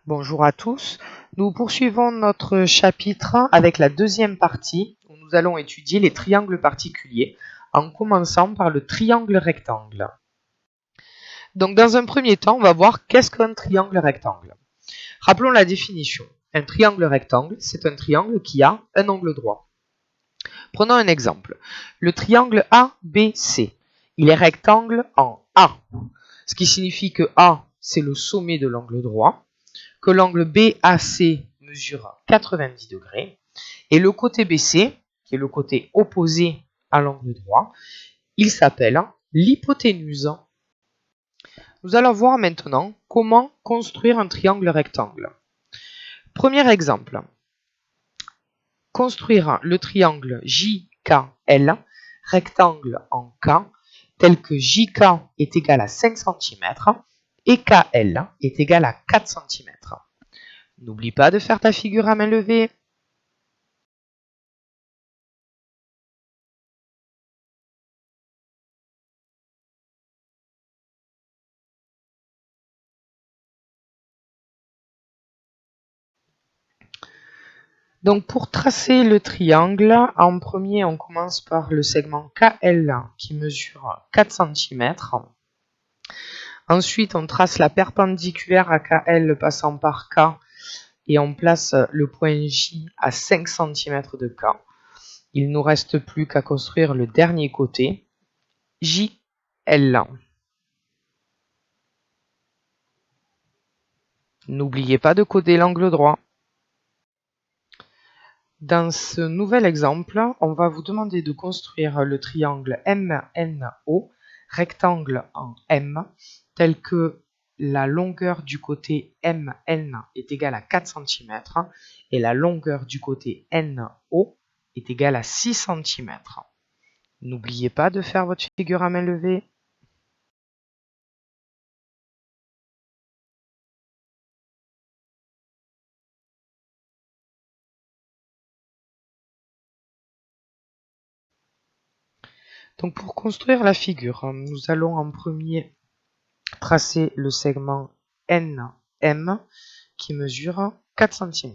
Bonjour à tous, nous poursuivons notre chapitre avec la deuxième partie où nous allons étudier les triangles particuliers en commençant par le triangle rectangle. Donc dans un premier temps, on va voir qu'est-ce qu'un triangle rectangle. Rappelons la définition. Un triangle rectangle, c'est un triangle qui a un angle droit. Prenons un exemple. Le triangle ABC, il est rectangle en A, ce qui signifie que A, c'est le sommet de l'angle droit, que l'angle BAC mesure 90 degrés, et le côté BC, qui est le côté opposé à l'angle droit, il s'appelle l'hypoténuse. Nous allons voir maintenant comment construire un triangle rectangle. Premier exemple, construire le triangle JKL, rectangle en K, tel que JK est égal à 5 cm et KL est égal à 4 cm. N'oublie pas de faire ta figure à main levée. Donc pour tracer le triangle, en premier on commence par le segment KL qui mesure 4 cm. Ensuite on trace la perpendiculaire à KL passant par K et on place le point J à 5 cm de K. Il ne nous reste plus qu'à construire le dernier côté, JL. N'oubliez pas de coder l'angle droit. Dans ce nouvel exemple, on va vous demander de construire le triangle MNO, rectangle en M, tel que la longueur du côté MN est égale à 4 cm et la longueur du côté NO est égale à 6 cm. N'oubliez pas de faire votre figure à main levée. Donc pour construire la figure, nous allons en premier tracer le segment NM qui mesure 4 cm.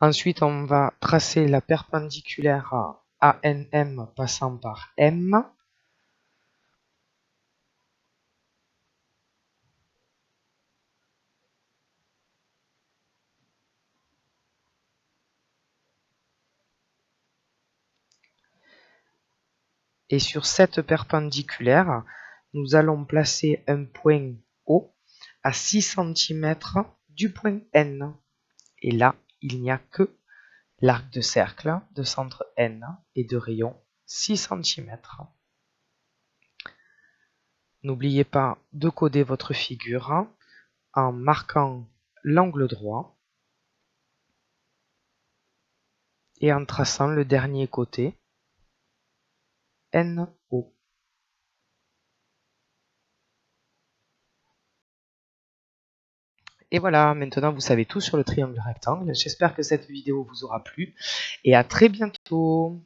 Ensuite, on va tracer la perpendiculaire à ANM passant par M. Et sur cette perpendiculaire, nous allons placer un point O à 6 cm du point N. Et là, il n'y a que l'arc de cercle de centre N et de rayon 6 cm. N'oubliez pas de coder votre figure en marquant l'angle droit et en traçant le dernier côté NO. Et voilà, maintenant vous savez tout sur le triangle rectangle. J'espère que cette vidéo vous aura plu et à très bientôt.